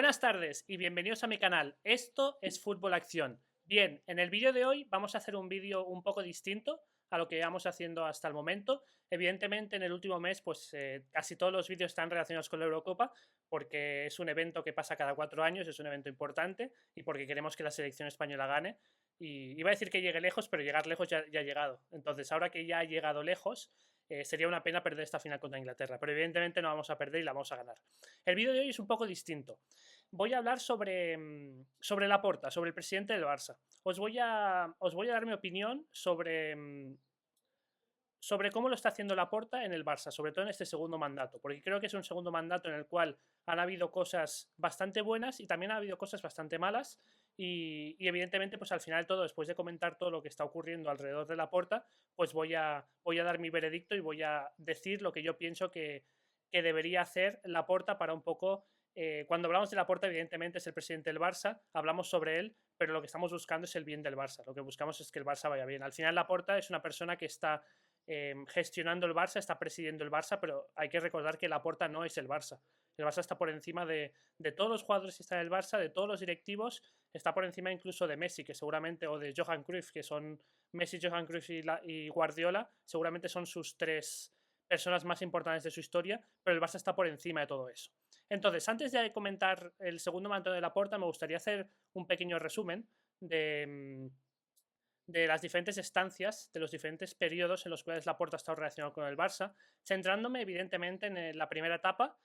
Buenas tardes y bienvenidos a mi canal. Esto es Fútbol Acción. Bien, en el vídeo de hoy vamos a hacer un vídeo un poco distinto a lo que llevamos haciendo hasta el momento. Evidentemente en el último mes pues casi todos los vídeos están relacionados con la Eurocopa porque es un evento que pasa cada 4 años, es un evento importante y porque queremos que la selección española gane. Y iba a decir que llegue lejos, pero llegar lejos ya ha llegado. Entonces ahora que ya ha llegado lejos, sería una pena perder esta final contra Inglaterra, pero evidentemente no vamos a perder y la vamos a ganar. El vídeo de hoy es un poco distinto. Voy a hablar sobre Laporta, sobre el presidente del Barça. Os voy a dar mi opinión sobre cómo lo está haciendo Laporta en el Barça, sobre todo en este segundo mandato, porque creo que es un segundo mandato en el cual han habido cosas bastante buenas y también ha habido cosas bastante malas y evidentemente pues al final todo, después de comentar todo lo que está ocurriendo alrededor de Laporta, pues voy a dar mi veredicto y voy a decir lo que yo pienso que debería hacer Laporta para un poco cuando hablamos de Laporta, evidentemente es el presidente del Barça, hablamos sobre él, pero lo que estamos buscando es el bien del Barça. Lo que buscamos es que el Barça vaya bien. Al final, Laporta es una persona que está gestionando el Barça, está presidiendo el Barça, pero hay que recordar que Laporta no es el Barça. El Barça está por encima de todos los jugadores que están en el Barça, de todos los directivos, está por encima incluso de Messi, que seguramente, o de Johan Cruyff, que son Messi, Johan Cruyff y Guardiola, seguramente son sus tres personas más importantes de su historia, pero el Barça está por encima de todo eso. Entonces, antes de comentar el segundo mandato de Laporta, me gustaría hacer un pequeño resumen de las diferentes estancias, de los diferentes periodos en los cuales Laporta ha estado relacionado con el Barça, centrándome evidentemente en la primera etapa,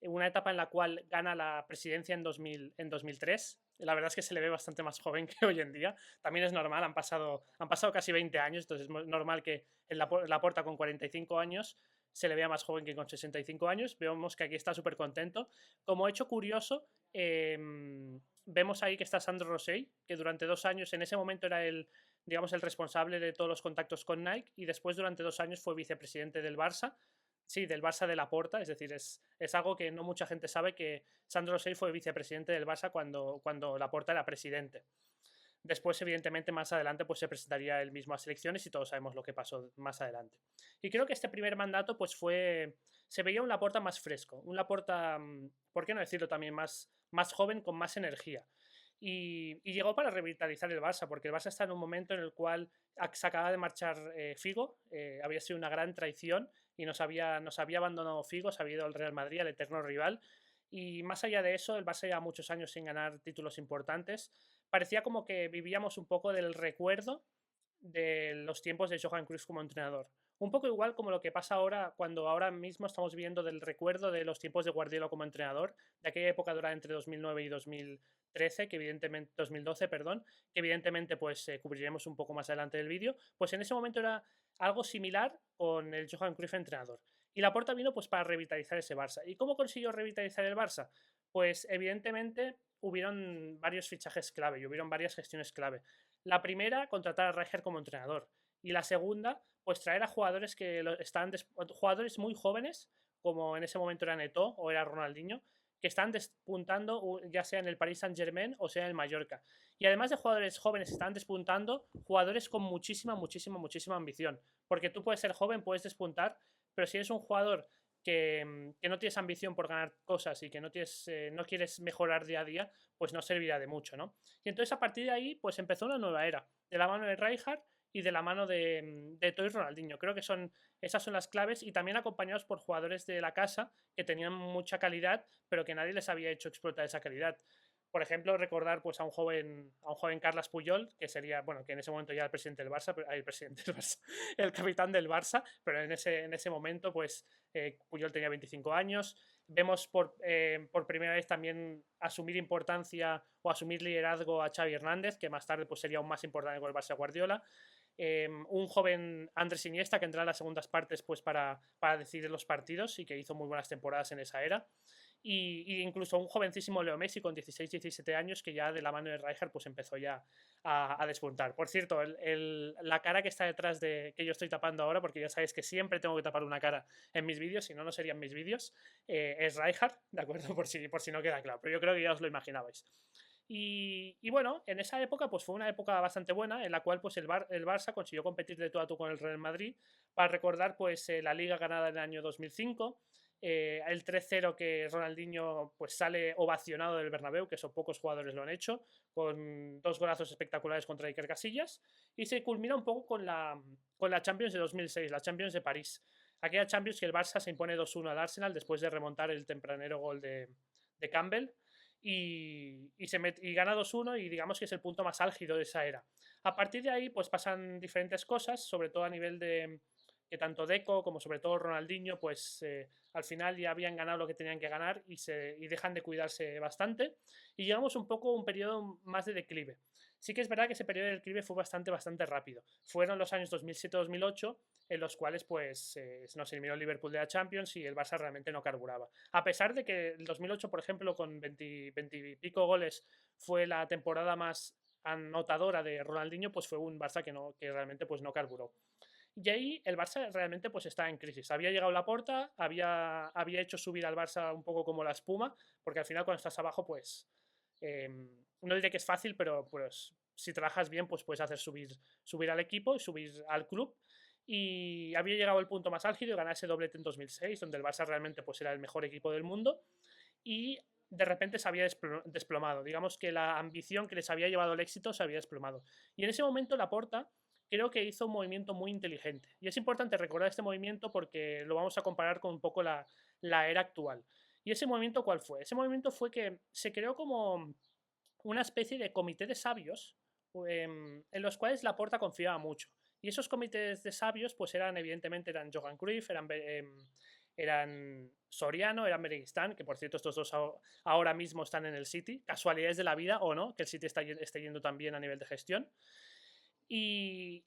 una etapa en la cual gana la presidencia en 2003. La verdad es que se le ve bastante más joven que hoy en día. También es normal, han pasado casi 20 años, entonces es normal que en Laporta con 45 años se le vea más joven que con 65 años. Vemos que aquí está súper contento. Como hecho curioso, vemos ahí que está Sandro Rosell, que durante 2 años, en ese momento era digamos, el responsable de todos los contactos con Nike y después durante 2 años fue vicepresidente del Barça. Sí, del Barça de Laporta, es decir, es algo que no mucha gente sabe, que Sandro Rosell fue vicepresidente del Barça cuando Laporta era presidente. Después, evidentemente, más adelante pues se presentaría él mismo a selecciones y todos sabemos lo que pasó más adelante. Y creo que este primer mandato pues se veía un Laporta más fresco, un Laporta, ¿por qué no decirlo también, más joven, con más energía? Y llegó para revitalizar el Barça, porque el Barça está en un momento en el cual se acaba de marchar Figo, había sido una gran traición y nos había abandonado Figo, se había ido al Real Madrid, al eterno rival. Y más allá de eso, el Barça lleva muchos años sin ganar títulos importantes. Parecía como que vivíamos un poco del recuerdo de los tiempos de Johan Cruyff como entrenador. Un poco igual como lo que pasa ahora, cuando ahora mismo estamos viendo del recuerdo de los tiempos de Guardiola como entrenador, de aquella época dura entre 2009 y 2013, que evidentemente, 2012, perdón, que evidentemente pues cubriremos un poco más adelante del vídeo, pues en ese momento era algo similar con el Johan Cruyff entrenador. Y Laporta vino pues para revitalizar ese Barça. ¿Y cómo consiguió revitalizar el Barça? Pues evidentemente hubieron varios fichajes clave y hubieron varias gestiones clave. La primera, contratar a Rijkaard como entrenador. Y la segunda, pues traer a jugadores jugadores muy jóvenes, como en ese momento era Neto o era Ronaldinho, que están despuntando ya sea en el Paris Saint-Germain o sea en el Mallorca. Y además de jugadores jóvenes, están despuntando jugadores con muchísima, muchísima, muchísima ambición. Porque tú puedes ser joven, puedes despuntar, pero si eres un jugador que no tienes ambición por ganar cosas y que no quieres mejorar día a día, pues no servirá de mucho, ¿no? Y entonces a partir de ahí, pues empezó una nueva era, de la mano de Rijkaard y de la mano de Toy Ronaldinho. Creo que esas son las claves y también acompañados por jugadores de la casa que tenían mucha calidad, pero que nadie les había hecho explotar esa calidad. Por ejemplo, recordar pues a un joven Carles Puyol, que sería, bueno, que en ese momento ya el presidente del Barça, el capitán del Barça, pero en ese momento pues Puyol tenía 25 años. Vemos por primera vez también asumir importancia o asumir liderazgo a Xavi Hernández, que más tarde pues sería aún más importante con el Barça Guardiola. Un joven Andrés Iniesta que entra en las segundas partes pues para decidir los partidos y que hizo muy buenas temporadas en esa era. Y incluso un jovencísimo Leo Messi con 16-17 años que ya de la mano de Rijkaard pues empezó ya a despuntar. Por cierto, la cara que está detrás de que yo estoy tapando ahora, porque ya sabéis que siempre tengo que tapar una cara en mis vídeos, si no, no serían mis vídeos, es Rijkaard, ¿de acuerdo? Por si no queda claro, pero yo creo que ya os lo imaginabais. Y bueno, en esa época pues fue una época bastante buena en la cual pues el Barça consiguió competir de tú a tú con el Real Madrid. Para recordar pues la Liga ganada en el año 2005, el 3-0 que Ronaldinho pues sale ovacionado del Bernabéu, que eso pocos jugadores lo han hecho, con 2 golazos espectaculares contra Iker Casillas, y se culmina un poco con la Champions de 2006, la Champions de París. Aquella Champions que el Barça se impone 2-1 al Arsenal después de remontar el tempranero gol de Campbell y gana 2-1 y digamos que es el punto más álgido de esa era. A partir de ahí pues pasan diferentes cosas, sobre todo a nivel de que tanto Deco como sobre todo Ronaldinho pues al final ya habían ganado lo que tenían que ganar y dejan de cuidarse bastante y llegamos un poco a un periodo más de declive. Sí que es verdad que ese periodo de declive fue bastante rápido. Fueron los años 2007-2008 en los cuales pues nos eliminó el Liverpool de la Champions y el Barça realmente no carburaba. A pesar de que el 2008, por ejemplo, con 20 y pico goles fue la temporada más anotadora de Ronaldinho, pues fue un Barça que realmente pues no carburó. Y ahí el Barça realmente pues está en crisis. Había llegado Laporta, había hecho subir al Barça un poco como la espuma, porque al final cuando estás abajo pues no diré que es fácil, pero pues si trabajas bien pues puedes hacer subir al equipo y subir al club. Y había llegado el punto más álgido y ganar ese doblete en 2006, donde el Barça realmente pues era el mejor equipo del mundo y de repente se había desplomado. Digamos que la ambición que les había llevado el éxito se había desplomado. Y en ese momento Laporta creo que hizo un movimiento muy inteligente. Y es importante recordar este movimiento porque lo vamos a comparar con un poco la era actual. ¿Y ese movimiento cuál fue? Ese movimiento fue que se creó como una especie de comité de sabios en los cuales Laporta confiaba mucho. Y esos comités de sabios, pues evidentemente eran Johan Cruyff, eran Soriano, eran Bereguistán, que por cierto estos dos ahora mismo están en el City, casualidades de la vida o no, que el City esté yendo tan bien a nivel de gestión. Y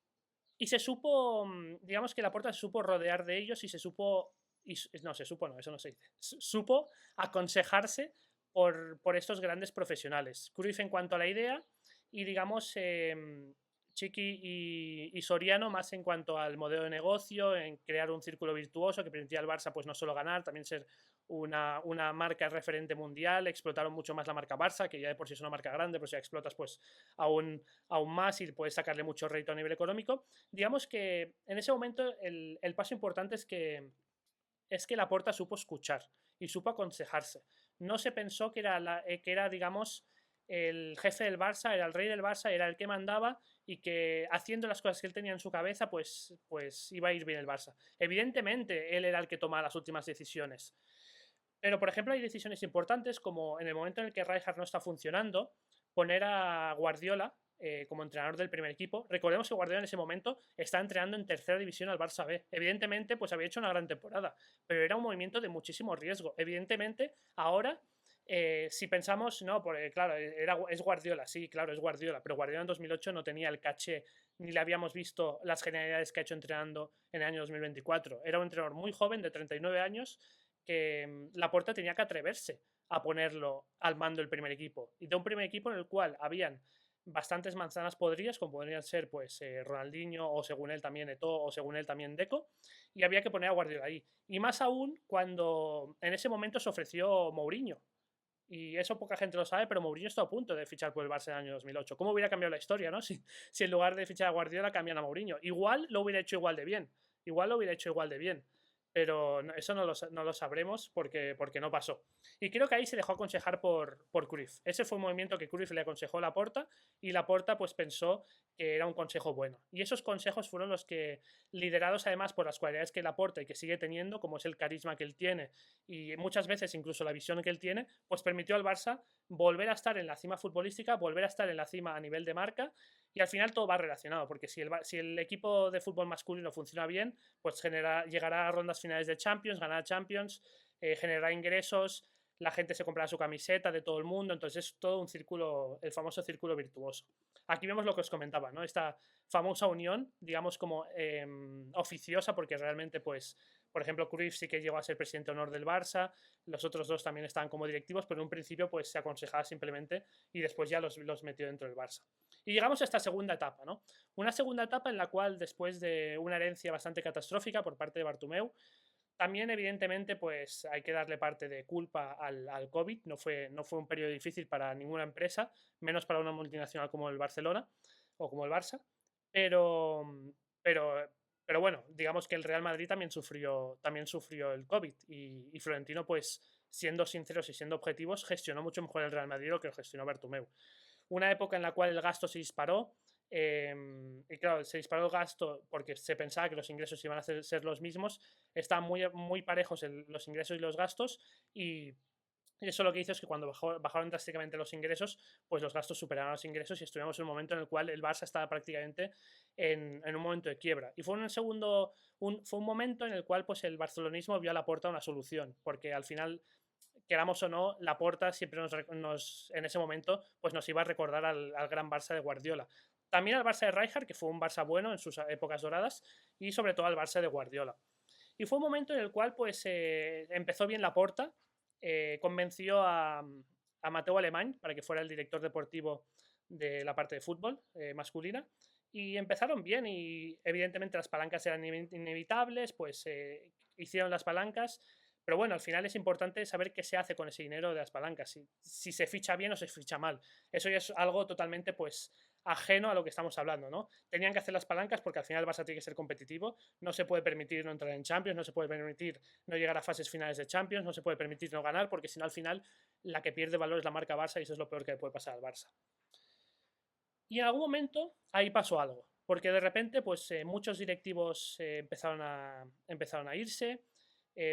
se supo, digamos que Laporta se supo rodear de ellos y se supo, no, eso no se dice, supo aconsejarse por estos grandes profesionales. Cruyff en cuanto a la idea y digamos Chiqui y Soriano más en cuanto al modelo de negocio, en crear un círculo virtuoso que permitía al Barça pues no solo ganar, también ser una marca referente mundial. Explotaron mucho más la marca Barça, que ya de por sí es una marca grande, pero si la explotas pues aún más y puedes sacarle mucho rédito a nivel económico. Digamos que en ese momento el paso importante es que Laporta supo escuchar y supo aconsejarse. No se pensó que era digamos, el jefe del Barça, era el rey del Barça, era el que mandaba y que haciendo las cosas que él tenía en su cabeza, pues iba a ir bien el Barça. Evidentemente, él era el que tomaba las últimas decisiones. Pero, por ejemplo, hay decisiones importantes como en el momento en el que Rijkaard no está funcionando, poner a Guardiola como entrenador del primer equipo. Recordemos que Guardiola en ese momento está entrenando en tercera división al Barça B. Evidentemente, pues había hecho una gran temporada, pero era un movimiento de muchísimo riesgo. Evidentemente, ahora, si pensamos, no, porque claro, es Guardiola, sí, claro, es Guardiola, pero Guardiola en 2008 no tenía el caché, ni le habíamos visto las genialidades que ha hecho entrenando en el año 2024. Era un entrenador muy joven, de 39 años, que Laporta tenía que atreverse a ponerlo al mando del primer equipo. Y de un primer equipo en el cual habían bastantes manzanas podridas, como podrían ser pues Ronaldinho o según él también Eto'o o según él también Deco, y había que poner a Guardiola ahí. Y más aún cuando en ese momento se ofreció Mourinho. Y eso poca gente lo sabe, pero Mourinho está a punto de fichar por el Barça en el año 2008. ¿Cómo hubiera cambiado la historia, no? Si en lugar de fichar a Guardiola cambian a Mourinho. Igual lo hubiera hecho igual de bien. Igual lo hubiera hecho igual de bien. Pero eso no lo sabremos porque no pasó. Y creo que ahí se dejó aconsejar por Cruyff. Ese fue un movimiento que Cruyff le aconsejó a Laporta y Laporta pues pensó que era un consejo bueno. Y esos consejos fueron los que, liderados además por las cualidades que Laporta y que sigue teniendo, como es el carisma que él tiene y muchas veces incluso la visión que él tiene, pues permitió al Barça volver a estar en la cima futbolística, volver a estar en la cima a nivel de marca y al final todo va relacionado, porque si el equipo de fútbol masculino funciona bien, pues llegará a rondas finales de Champions, ganará Champions, generará ingresos, la gente se comprará su camiseta de todo el mundo, entonces es todo un círculo, el famoso círculo virtuoso. Aquí vemos lo que os comentaba, ¿no? Esta famosa unión, digamos como oficiosa, porque realmente pues por ejemplo, Cruyff sí que llegó a ser presidente de honor del Barça, los otros dos también estaban como directivos, pero en un principio pues se aconsejaba simplemente y después ya los metió dentro del Barça. Y llegamos a esta segunda etapa, ¿no? Una segunda etapa en la cual después de una herencia bastante catastrófica por parte de Bartomeu, también evidentemente pues hay que darle parte de culpa al COVID, no fue un periodo difícil para ninguna empresa, menos para una multinacional como el Barcelona o como el Barça, pero Pero bueno, digamos que el Real Madrid también sufrió el COVID y Florentino, pues siendo sinceros y siendo objetivos, gestionó mucho mejor el Real Madrid de lo que lo gestionó Bartomeu. Una época en la cual el gasto se disparó, y claro, se disparó el gasto porque se pensaba que los ingresos iban a ser los mismos, estaban muy parejos los ingresos y los gastos, y eso lo que hizo es que cuando bajaron drásticamente los ingresos, pues los gastos superaron los ingresos y estuvimos en un momento en el cual el Barça estaba prácticamente en un momento de quiebra. Y fue fue un momento en el cual pues el barcelonismo vio a Laporta una solución, porque al final, queramos o no, Laporta siempre en ese momento pues nos iba a recordar al gran Barça de Guardiola. También al Barça de Rijkaard, que fue un Barça bueno en sus épocas doradas, y sobre todo al Barça de Guardiola. Y fue un momento en el cual pues empezó bien Laporta, convenció a Mateu Alemany para que fuera el director deportivo de la parte de fútbol masculina, y empezaron bien, y evidentemente las palancas eran inevitables, pues hicieron las palancas, pero bueno, al final es importante saber qué se hace con ese dinero de las palancas, si se ficha bien o se ficha mal. Eso ya es algo totalmente pues ajeno a lo que estamos hablando, ¿no? Tenían que hacer las palancas porque al final el Barça tiene que ser competitivo, no se puede permitir no entrar en Champions, no se puede permitir no llegar a fases finales de Champions, no se puede permitir no ganar, porque si no al final la que pierde valor es la marca Barça, y eso es lo peor que le puede pasar al Barça. Y en algún momento ahí pasó algo, porque de repente pues muchos directivos empezaron a irse.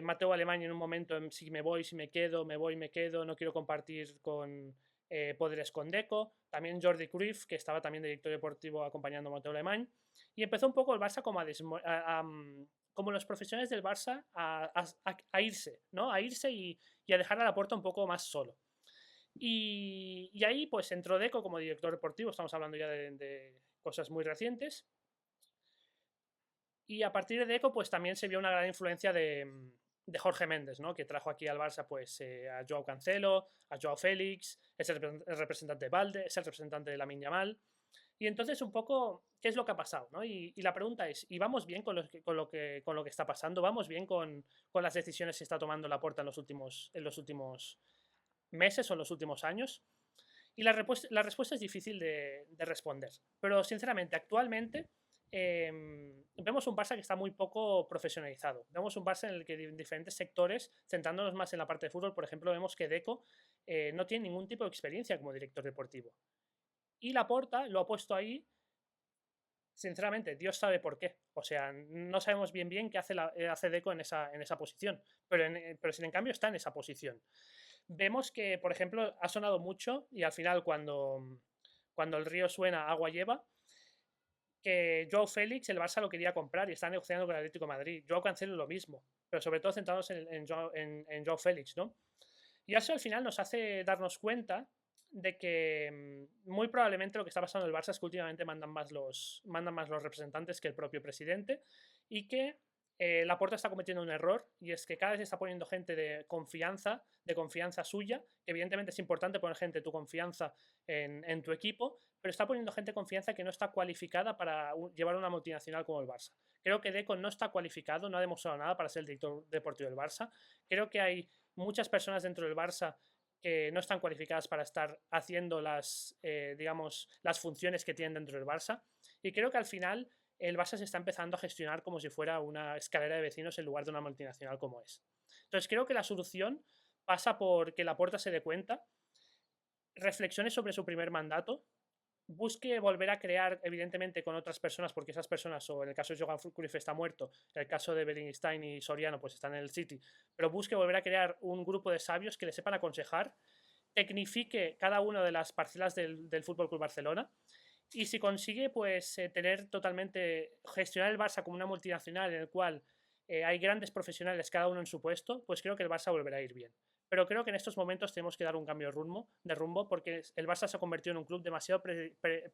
Mateo Alemany en un momento, si me voy, si me quedo, me voy, me quedo, no quiero compartir con poderes con Deco. También Jordi Cruyff, que estaba también director deportivo acompañando a Mateo Alemany. Y empezó un poco el Barça como los profesionales del Barça a irse, ¿no? A irse y a dejar a Laporta un poco más solo. Y ahí pues entró Deco como director deportivo, estamos hablando ya de cosas muy recientes. Y a partir de Deco pues también se vio una gran influencia de Jorge Méndez, ¿no? Que trajo aquí al Barça pues a Joao Cancelo, a Joao Félix, es el representante de Valde, es el representante de Lamine Yamal. Y entonces un poco, ¿qué es lo que ha pasado? ¿No? Y la pregunta es, ¿y vamos bien con lo que está pasando? ¿Vamos bien con las decisiones que está tomando Laporta en los últimos meses o en los últimos años? Y la respuesta es difícil de responder. Pero sinceramente, actualmente vemos un Barça que está muy poco profesionalizado. Vemos un Barça en el que en diferentes sectores, centrándonos más en la parte de fútbol, por ejemplo, vemos que Deco no tiene ningún tipo de experiencia como director deportivo. Y Laporta lo ha puesto ahí, sinceramente, Dios sabe por qué. O sea, no sabemos bien qué hace Deco en esa posición. Pero sin en cambio está en esa posición. Vemos que, por ejemplo, ha sonado mucho, y al final cuando el río suena, agua lleva, que Joao Félix, el Barça lo quería comprar y está negociando con el Atlético de Madrid. Joao Cancelo lo mismo, pero sobre todo centrados en Joao Félix, ¿no? Y eso al final nos hace darnos cuenta de que muy probablemente lo que está pasando en el Barça es que últimamente mandan más los representantes que el propio presidente, y que Laporta está cometiendo un error, y es que cada vez está poniendo gente de confianza suya, que evidentemente es importante poner gente de tu confianza en tu equipo, pero está poniendo gente de confianza que no está cualificada para llevar una multinacional como el Barça. Creo que Deco no está cualificado, no ha demostrado nada para ser el director deportivo del Barça. Creo que hay muchas personas dentro del Barça que no están cualificadas para estar haciendo digamos, las funciones que tienen dentro del Barça. Y creo que al final el Barça se está empezando a gestionar como si fuera una escalera de vecinos en lugar de una multinacional como es. Entonces creo que la solución pasa por que Laporta se dé cuenta, reflexione sobre su primer mandato, busque volver a crear, evidentemente, con otras personas, porque esas personas, o en el caso de Johan Cruyff está muerto, en el caso de Beristain y Soriano, pues están en el City, pero busque volver a crear un grupo de sabios que le sepan aconsejar, tecnifique cada una de las parcelas del Fútbol Club Barcelona, y si consigue, pues, gestionar el Barça como una multinacional en el cual hay grandes profesionales, cada uno en su puesto, pues creo que el Barça volverá a ir bien. Pero creo que en estos momentos tenemos que dar un cambio de rumbo, porque el Barça se ha convertido en un club demasiado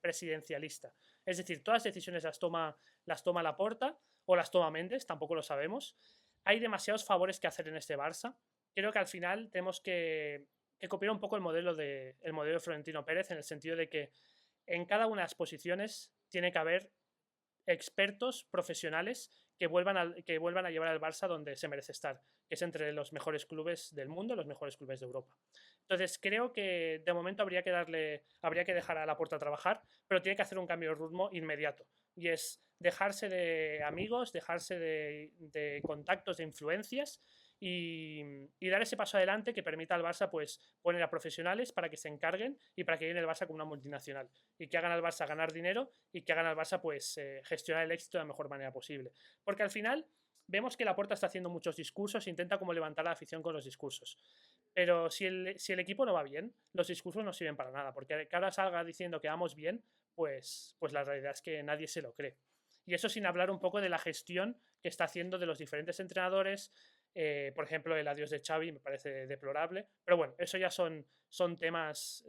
presidencialista. Es decir, todas las decisiones las toma Laporta o las toma Méndez, tampoco lo sabemos. Hay demasiados favores que hacer en este Barça. Creo que al final tenemos que copiar un poco el modelo de Florentino Pérez, en el sentido de que en cada una de las posiciones tiene que haber expertos profesionales que vuelvan a llevar al Barça donde se merece estar, que es entre los mejores clubes del mundo, los mejores clubes de Europa. Entonces creo que de momento habría que dejar a Laporta trabajar, pero tiene que hacer un cambio de ritmo inmediato. Y es dejarse de amigos, dejarse de contactos, de influencias y dar ese paso adelante que permita al Barça pues poner a profesionales para que se encarguen y para que lleven el Barça como una multinacional y que hagan al Barça ganar dinero y que hagan al Barça pues gestionar el éxito de la mejor manera posible. Porque al final vemos que Laporta está haciendo muchos discursos, intenta como levantar la afición con los discursos. Pero si el equipo no va bien, los discursos no sirven para nada, porque que ahora salga diciendo que vamos bien, pues la realidad es que nadie se lo cree. Y eso sin hablar un poco de la gestión que está haciendo de los diferentes entrenadores. Por ejemplo, el adiós de Xavi me parece deplorable. Pero bueno, eso ya son temas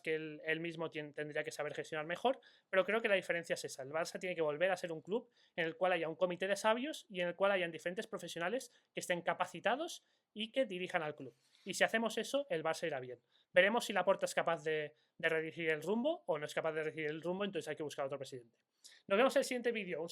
que él mismo tendría que saber gestionar mejor. Pero creo que la diferencia es esa. El Barça tiene que volver a ser un club en el cual haya un comité de sabios y en el cual hayan diferentes profesionales que estén capacitados y que dirijan al club. Y si hacemos eso, el Barça irá bien. Veremos si Laporta es capaz de redirigir el rumbo o no es capaz de redirigir el rumbo, entonces hay que buscar otro presidente. Nos vemos en el siguiente vídeo. Un saludo.